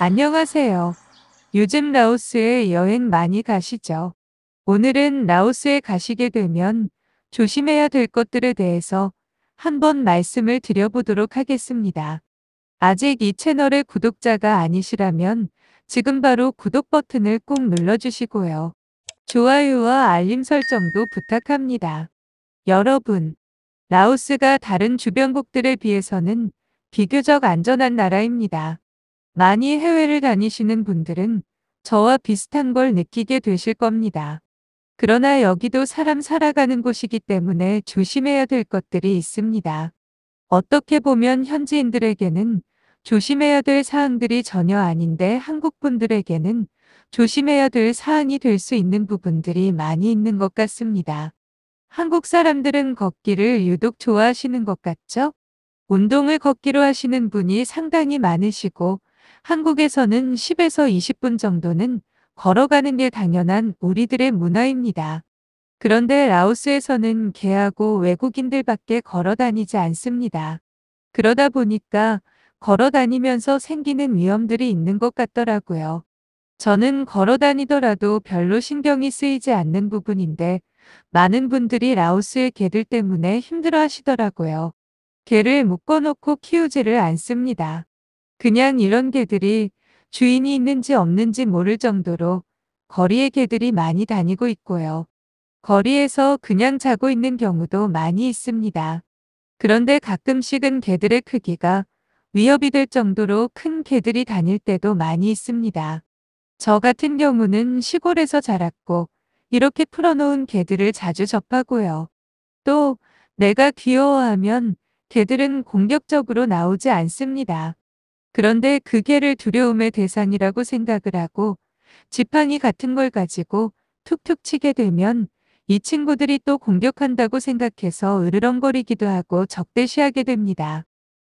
안녕하세요. 요즘 라오스에 여행 많이 가시죠? 오늘은 라오스에 가시게 되면 조심해야 될 것들에 대해서 한번 말씀을 드려보도록 하겠습니다. 아직 이 채널의 구독자가 아니시라면 지금 바로 구독 버튼을 꼭 눌러주시고요. 좋아요와 알림 설정도 부탁합니다. 여러분, 라오스가 다른 주변국들에 비해서는 비교적 안전한 나라입니다. 많이 해외를 다니시는 분들은 저와 비슷한 걸 느끼게 되실 겁니다. 그러나 여기도 사람 살아가는 곳이기 때문에 조심해야 될 것들이 있습니다. 어떻게 보면 현지인들에게는 조심해야 될 사항들이 전혀 아닌데 한국 분들에게는 조심해야 될 사항이 될 수 있는 부분들이 많이 있는 것 같습니다. 한국 사람들은 걷기를 유독 좋아하시는 것 같죠? 운동을 걷기로 하시는 분이 상당히 많으시고 한국에서는 10에서 20분 정도는 걸어가는 게 당연한 우리들의 문화입니다. 그런데 라오스에서는 개하고 외국인들밖에 걸어 다니지 않습니다. 그러다 보니까 걸어 다니면서 생기는 위험들이 있는 것 같더라고요. 저는 걸어 다니더라도 별로 신경이 쓰이지 않는 부분인데 많은 분들이 라오스의 개들 때문에 힘들어 하시더라고요. 개를 묶어놓고 키우지를 않습니다. 그냥 이런 개들이 주인이 있는지 없는지 모를 정도로 거리에 개들이 많이 다니고 있고요. 거리에서 그냥 자고 있는 경우도 많이 있습니다. 그런데 가끔씩은 개들의 크기가 위협이 될 정도로 큰 개들이 다닐 때도 많이 있습니다. 저 같은 경우는 시골에서 자랐고 이렇게 풀어놓은 개들을 자주 접하고요. 또 내가 귀여워하면 개들은 공격적으로 나오지 않습니다. 그런데 그 개를 두려움의 대상이라고 생각을 하고 지팡이 같은 걸 가지고 툭툭 치게 되면 이 친구들이 또 공격한다고 생각해서 으르렁거리기도 하고 적대시하게 됩니다.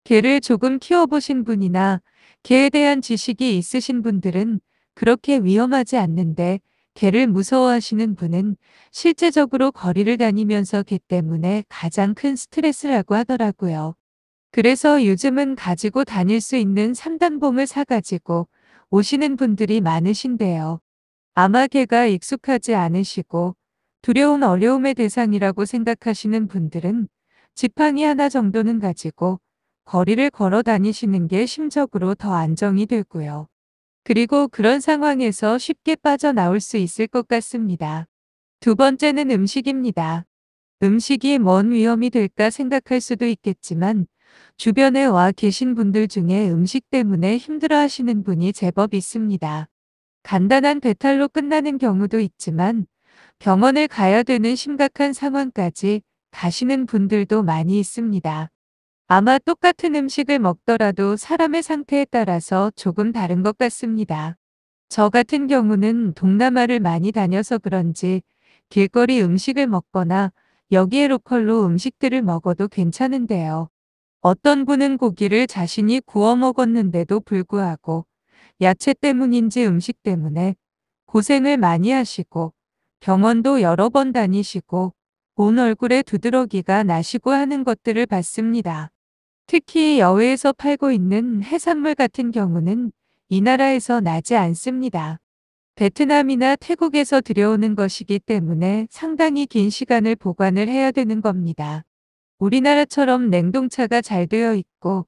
개를 조금 키워보신 분이나 개에 대한 지식이 있으신 분들은 그렇게 위험하지 않는데 개를 무서워하시는 분은 실제적으로 거리를 다니면서 개 때문에 가장 큰 스트레스라고 하더라고요. 그래서 요즘은 가지고 다닐 수 있는 3단봉을 사가지고 오시는 분들이 많으신데요. 아마 개가 익숙하지 않으시고 두려운 어려움의 대상이라고 생각하시는 분들은 지팡이 하나 정도는 가지고 거리를 걸어 다니시는 게 심적으로 더 안정이 되고요. 그리고 그런 상황에서 쉽게 빠져나올 수 있을 것 같습니다. 두 번째는 음식입니다. 음식이 뭔 위험이 될까 생각할 수도 있겠지만 주변에 와 계신 분들 중에 음식 때문에 힘들어 하시는 분이 제법 있습니다. 간단한 배탈로 끝나는 경우도 있지만 병원을 가야 되는 심각한 상황까지 가시는 분들도 많이 있습니다. 아마 똑같은 음식을 먹더라도 사람의 상태에 따라서 조금 다른 것 같습니다. 저 같은 경우는 동남아를 많이 다녀서 그런지 길거리 음식을 먹거나 여기에 로컬로 음식들을 먹어도 괜찮은데요. 어떤 분은 고기를 자신이 구워 먹었는데도 불구하고 야채 때문인지 음식 때문에 고생을 많이 하시고 병원도 여러 번 다니시고 온 얼굴에 두드러기가 나시고 하는 것들을 봤습니다. 특히 야외에서 팔고 있는 해산물 같은 경우는 이 나라에서 나지 않습니다. 베트남이나 태국에서 들여오는 것이기 때문에 상당히 긴 시간을 보관을 해야 되는 겁니다. 우리나라처럼 냉동차가 잘 되어 있고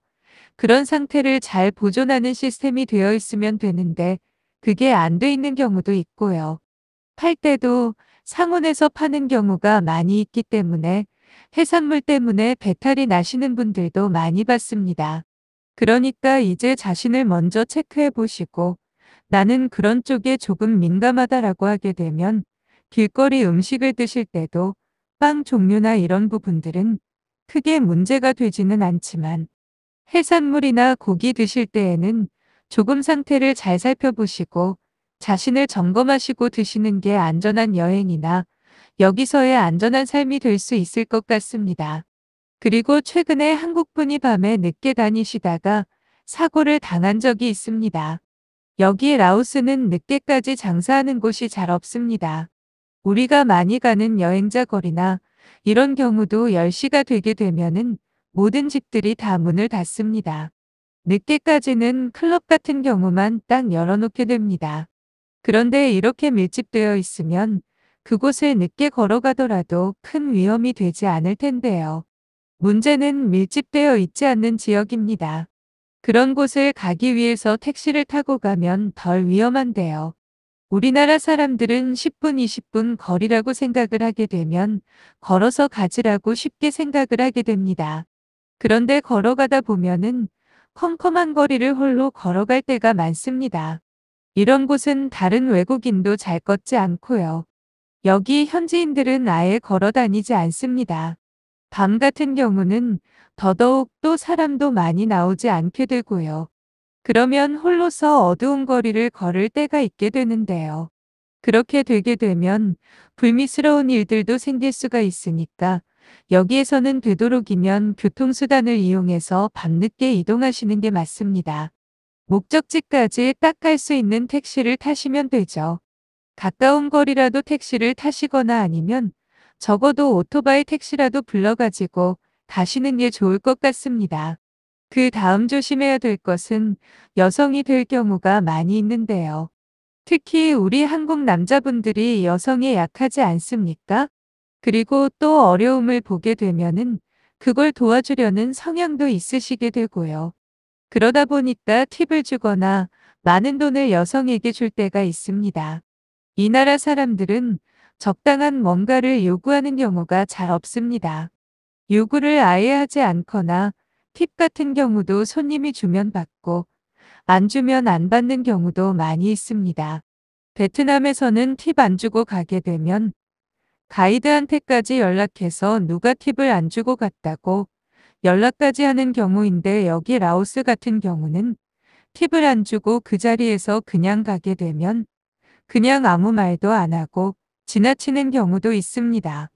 그런 상태를 잘 보존하는 시스템이 되어 있으면 되는데 그게 안 돼 있는 경우도 있고요. 팔 때도 상온에서 파는 경우가 많이 있기 때문에 해산물 때문에 배탈이 나시는 분들도 많이 봤습니다. 그러니까 이제 자신을 먼저 체크해 보시고 나는 그런 쪽에 조금 민감하다라고 하게 되면 길거리 음식을 드실 때도 빵 종류나 이런 부분들은 크게 문제가 되지는 않지만 해산물이나 고기 드실 때에는 조금 상태를 잘 살펴보시고 자신을 점검하시고 드시는 게 안전한 여행이나 여기서의 안전한 삶이 될 수 있을 것 같습니다. 그리고 최근에 한국분이 밤에 늦게 다니시다가 사고를 당한 적이 있습니다. 여기 라오스는 늦게까지 장사하는 곳이 잘 없습니다. 우리가 많이 가는 여행자 거리나 이런 경우도 10시가 되게 되면은 모든 집들이 다 문을 닫습니다. 늦게까지는 클럽 같은 경우만 딱 열어놓게 됩니다. 그런데 이렇게 밀집되어 있으면 그곳을 늦게 걸어가더라도 큰 위험이 되지 않을 텐데요. 문제는 밀집되어 있지 않는 지역입니다. 그런 곳을 가기 위해서 택시를 타고 가면 덜 위험한데요. 우리나라 사람들은 10분, 20분 거리라고 생각을 하게 되면 걸어서 가지라고 쉽게 생각을 하게 됩니다. 그런데 걸어가다 보면은 컴컴한 거리를 홀로 걸어갈 때가 많습니다. 이런 곳은 다른 외국인도 잘 걷지 않고요. 여기 현지인들은 아예 걸어 다니지 않습니다. 밤 같은 경우는 더더욱 또 사람도 많이 나오지 않게 되고요. 그러면 홀로서 어두운 거리를 걸을 때가 있게 되는데요. 그렇게 되게 되면 불미스러운 일들도 생길 수가 있으니까 여기에서는 되도록이면 교통수단을 이용해서 밤늦게 이동하시는 게 맞습니다. 목적지까지 딱 갈 수 있는 택시를 타시면 되죠. 가까운 거리라도 택시를 타시거나 아니면 적어도 오토바이 택시라도 불러가지고 가시는 게 좋을 것 같습니다. 그 다음 조심해야 될 것은 여성이 될 경우가 많이 있는데요. 특히 우리 한국 남자분들이 여성에 약하지 않습니까? 그리고 또 어려움을 보게 되면은 그걸 도와주려는 성향도 있으시게 되고요. 그러다 보니까 팁을 주거나 많은 돈을 여성에게 줄 때가 있습니다. 이 나라 사람들은 적당한 뭔가를 요구하는 경우가 잘 없습니다. 요구를 아예 하지 않거나 팁 같은 경우도 손님이 주면 받고 안 주면 안 받는 경우도 많이 있습니다. 베트남에서는 팁 안 주고 가게 되면 가이드한테까지 연락해서 누가 팁을 안 주고 갔다고 연락까지 하는 경우인데 여기 라오스 같은 경우는 팁을 안 주고 그 자리에서 그냥 가게 되면 그냥 아무 말도 안 하고 지나치는 경우도 있습니다.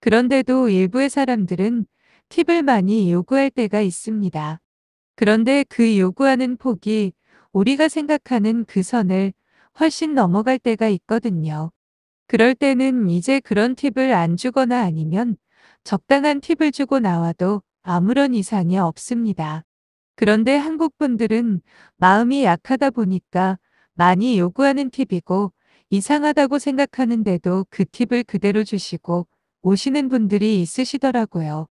그런데도 일부의 사람들은 팁을 많이 요구할 때가 있습니다. 그런데 그 요구하는 폭이 우리가 생각하는 그 선을 훨씬 넘어갈 때가 있거든요. 그럴 때는 이제 그런 팁을 안 주거나 아니면 적당한 팁을 주고 나와도 아무런 이상이 없습니다. 그런데 한국 분들은 마음이 약하다 보니까 많이 요구하는 팁이고 이상하다고 생각하는데도 그 팁을 그대로 주시고 오시는 분들이 있으시더라고요.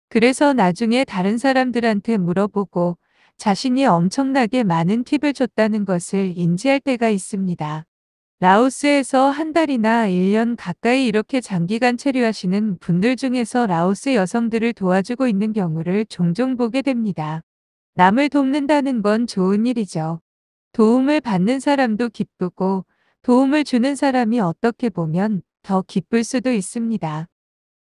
그래서 나중에 다른 사람들한테 물어보고 자신이 엄청나게 많은 팁을 줬다는 것을 인지할 때가 있습니다. 라오스에서 한 달이나 1년 가까이 이렇게 장기간 체류하시는 분들 중에서 라오스 여성들을 도와주고 있는 경우를 종종 보게 됩니다. 남을 돕는다는 건 좋은 일이죠. 도움을 받는 사람도 기쁘고 도움을 주는 사람이 어떻게 보면 더 기쁠 수도 있습니다.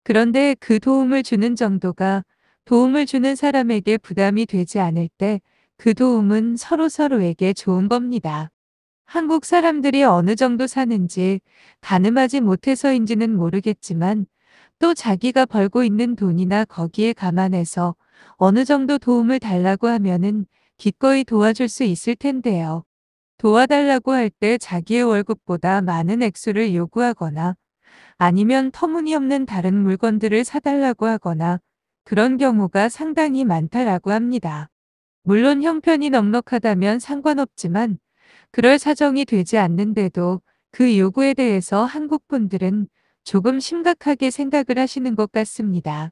그런데 그 도움을 주는 정도가 도움을 주는 사람에게 부담이 되지 않을 때 그 도움은 서로서로에게 좋은 겁니다. 한국 사람들이 어느 정도 사는지 가늠하지 못해서인지는 모르겠지만 또 자기가 벌고 있는 돈이나 거기에 감안해서 어느 정도 도움을 달라고 하면은 기꺼이 도와줄 수 있을 텐데요. 도와달라고 할 때 자기의 월급보다 많은 액수를 요구하거나 아니면 터무니없는 다른 물건들을 사달라고 하거나 그런 경우가 상당히 많다라고 합니다. 물론 형편이 넉넉하다면 상관없지만 그럴 사정이 되지 않는데도 그 요구에 대해서 한국 분들은 조금 심각하게 생각을 하시는 것 같습니다.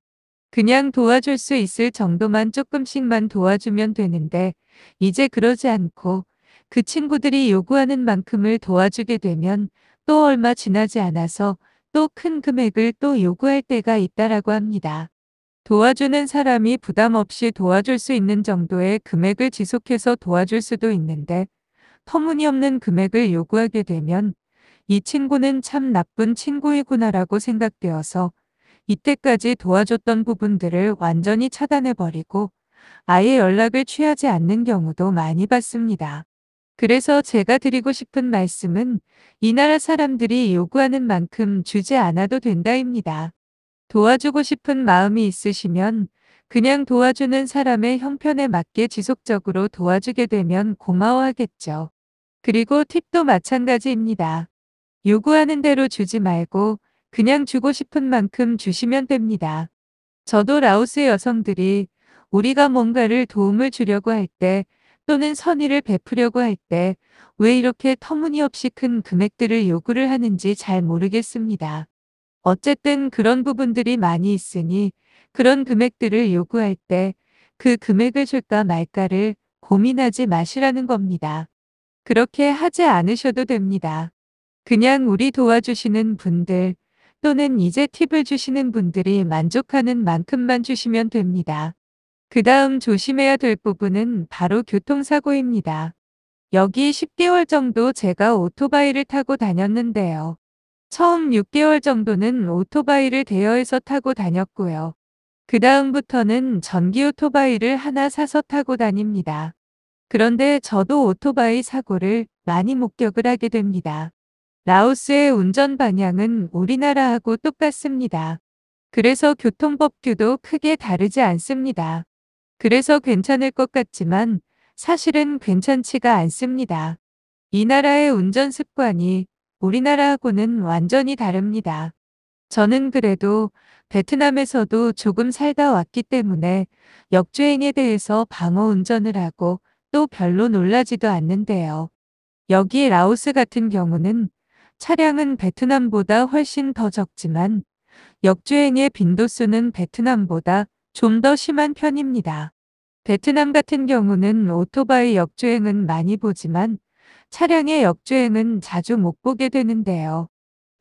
그냥 도와줄 수 있을 정도만 조금씩만 도와주면 되는데 이제 그러지 않고 그 친구들이 요구하는 만큼을 도와주게 되면 또 얼마 지나지 않아서 또 큰 금액을 또 요구할 때가 있다라고 합니다. 도와주는 사람이 부담 없이 도와줄 수 있는 정도의 금액을 지속해서 도와줄 수도 있는데 터무니없는 금액을 요구하게 되면 이 친구는 참 나쁜 친구이구나라고 생각되어서 이때까지 도와줬던 부분들을 완전히 차단해버리고 아예 연락을 취하지 않는 경우도 많이 봤습니다. 그래서 제가 드리고 싶은 말씀은 이 나라 사람들이 요구하는 만큼 주지 않아도 된다입니다. 도와주고 싶은 마음이 있으시면 그냥 도와주는 사람의 형편에 맞게 지속적으로 도와주게 되면 고마워하겠죠. 그리고 팁도 마찬가지입니다. 요구하는 대로 주지 말고 그냥 주고 싶은 만큼 주시면 됩니다. 저도 라오스 여성들이 우리가 뭔가를 도움을 주려고 할 때 또는 선의를 베푸려고 할 때 왜 이렇게 터무니없이 큰 금액들을 요구를 하는지 잘 모르겠습니다. 어쨌든 그런 부분들이 많이 있으니 그런 금액들을 요구할 때 그 금액을 줄까 말까를 고민하지 마시라는 겁니다. 그렇게 하지 않으셔도 됩니다. 그냥 우리 도와주시는 분들 또는 이제 팁을 주시는 분들이 만족하는 만큼만 주시면 됩니다. 그 다음 조심해야 될 부분은 바로 교통사고입니다. 여기 10개월 정도 제가 오토바이를 타고 다녔는데요. 처음 6개월 정도는 오토바이를 대여해서 타고 다녔고요. 그 다음부터는 전기 오토바이를 하나 사서 타고 다닙니다. 그런데 저도 오토바이 사고를 많이 목격을 하게 됩니다. 라오스의 운전 방향은 우리나라하고 똑같습니다. 그래서 교통법규도 크게 다르지 않습니다. 그래서 괜찮을 것 같지만 사실은 괜찮지가 않습니다. 이 나라의 운전 습관이 우리나라하고는 완전히 다릅니다. 저는 그래도 베트남에서도 조금 살다 왔기 때문에 역주행에 대해서 방어 운전을 하고 또 별로 놀라지도 않는데요. 여기 라오스 같은 경우는 차량은 베트남보다 훨씬 더 적지만 역주행의 빈도수는 베트남보다 좀 더 심한 편입니다. 베트남 같은 경우는 오토바이 역주행은 많이 보지만 차량의 역주행은 자주 못 보게 되는데요.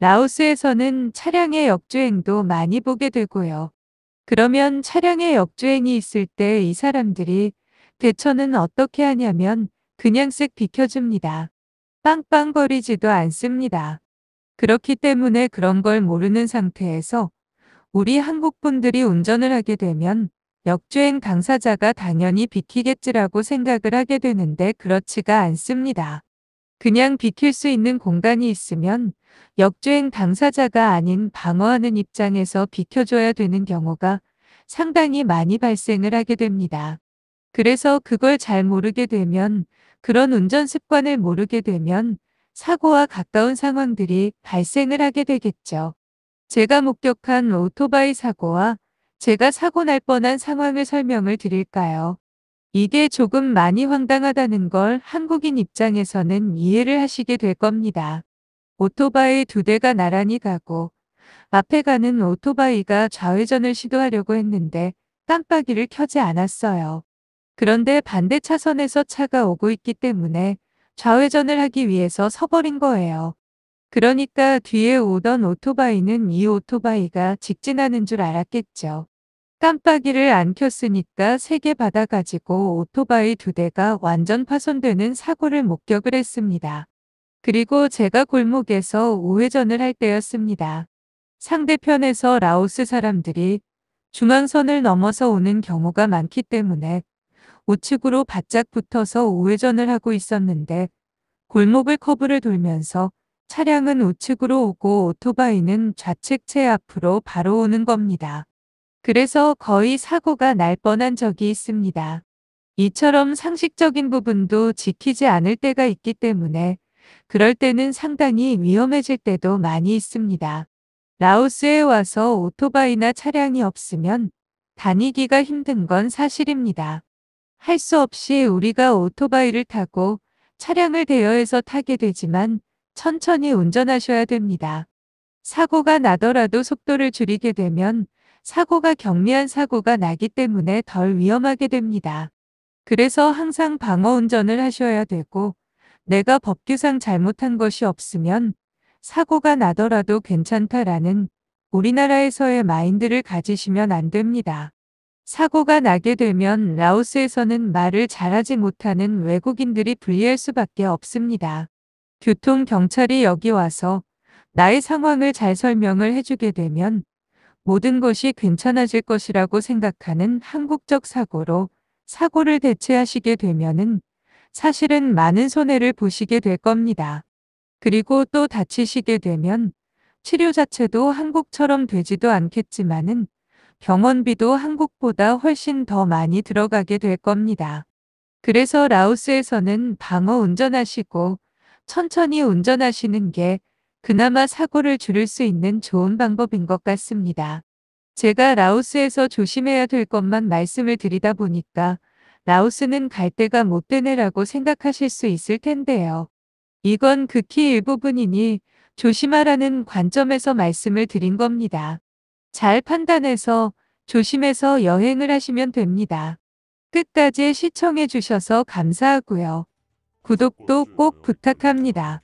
라오스에서는 차량의 역주행도 많이 보게 되고요. 그러면 차량의 역주행이 있을 때 이 사람들이 대처는 어떻게 하냐면 그냥 쓱 비켜줍니다. 빵빵거리지도 않습니다. 그렇기 때문에 그런 걸 모르는 상태에서 우리 한국 분들이 운전을 하게 되면 역주행 당사자가 당연히 비키겠지라고 생각을 하게 되는데 그렇지가 않습니다. 그냥 비킬 수 있는 공간이 있으면 역주행 당사자가 아닌 방어하는 입장에서 비켜줘야 되는 경우가 상당히 많이 발생을 하게 됩니다. 그래서 그걸 잘 모르게 되면 그런 운전 습관을 모르게 되면 사고와 가까운 상황들이 발생을 하게 되겠죠. 제가 목격한 오토바이 사고와 제가 사고 날 뻔한 상황을 설명을 드릴까요? 이게 조금 많이 황당하다는 걸 한국인 입장에서는 이해를 하시게 될 겁니다. 오토바이 두 대가 나란히 가고 앞에 가는 오토바이가 좌회전을 시도하려고 했는데 깜빡이를 켜지 않았어요. 그런데 반대 차선에서 차가 오고 있기 때문에 좌회전을 하기 위해서 서버린 거예요. 그러니까 뒤에 오던 오토바이는 이 오토바이가 직진하는 줄 알았겠죠. 깜빡이를 안 켰으니까 세게 받아가지고 오토바이 두 대가 완전 파손되는 사고를 목격을 했습니다. 그리고 제가 골목에서 우회전을 할 때였습니다. 상대편에서 라오스 사람들이 중앙선을 넘어서 오는 경우가 많기 때문에 우측으로 바짝 붙어서 우회전을 하고 있었는데 골목을 커브를 돌면서 차량은 우측으로 오고 오토바이는 좌측 제 앞으로 바로 오는 겁니다. 그래서 거의 사고가 날 뻔한 적이 있습니다. 이처럼 상식적인 부분도 지키지 않을 때가 있기 때문에 그럴 때는 상당히 위험해질 때도 많이 있습니다. 라오스에 와서 오토바이나 차량이 없으면 다니기가 힘든 건 사실입니다. 할 수 없이 우리가 오토바이를 타고 차량을 대여해서 타게 되지만 천천히 운전하셔야 됩니다. 사고가 나더라도 속도를 줄이게 되면 사고가 경미한 사고가 나기 때문에 덜 위험하게 됩니다. 그래서 항상 방어 운전을 하셔야 되고 내가 법규상 잘못한 것이 없으면 사고가 나더라도 괜찮다라는 우리나라에서의 마인드를 가지시면 안 됩니다. 사고가 나게 되면 라오스에서는 말을 잘하지 못하는 외국인들이 불리할 수밖에 없습니다. 교통경찰이 여기 와서 나의 상황을 잘 설명을 해주게 되면 모든 것이 괜찮아질 것이라고 생각하는 한국적 사고로 사고를 대체하시게 되면은 사실은 많은 손해를 보시게 될 겁니다. 그리고 또 다치시게 되면 치료 자체도 한국처럼 되지도 않겠지만은 병원비도 한국보다 훨씬 더 많이 들어가게 될 겁니다. 그래서 라오스에서는 방어 운전하시고 천천히 운전하시는 게 그나마 사고를 줄일 수 있는 좋은 방법인 것 같습니다. 제가 라오스에서 조심해야 될 것만 말씀을 드리다 보니까 라오스는 갈 데가 못 되네라고 생각하실 수 있을 텐데요. 이건 극히 일부분이니 조심하라는 관점에서 말씀을 드린 겁니다. 잘 판단해서 조심해서 여행을 하시면 됩니다. 끝까지 시청해 주셔서 감사하고요. 구독도 꼭 부탁합니다.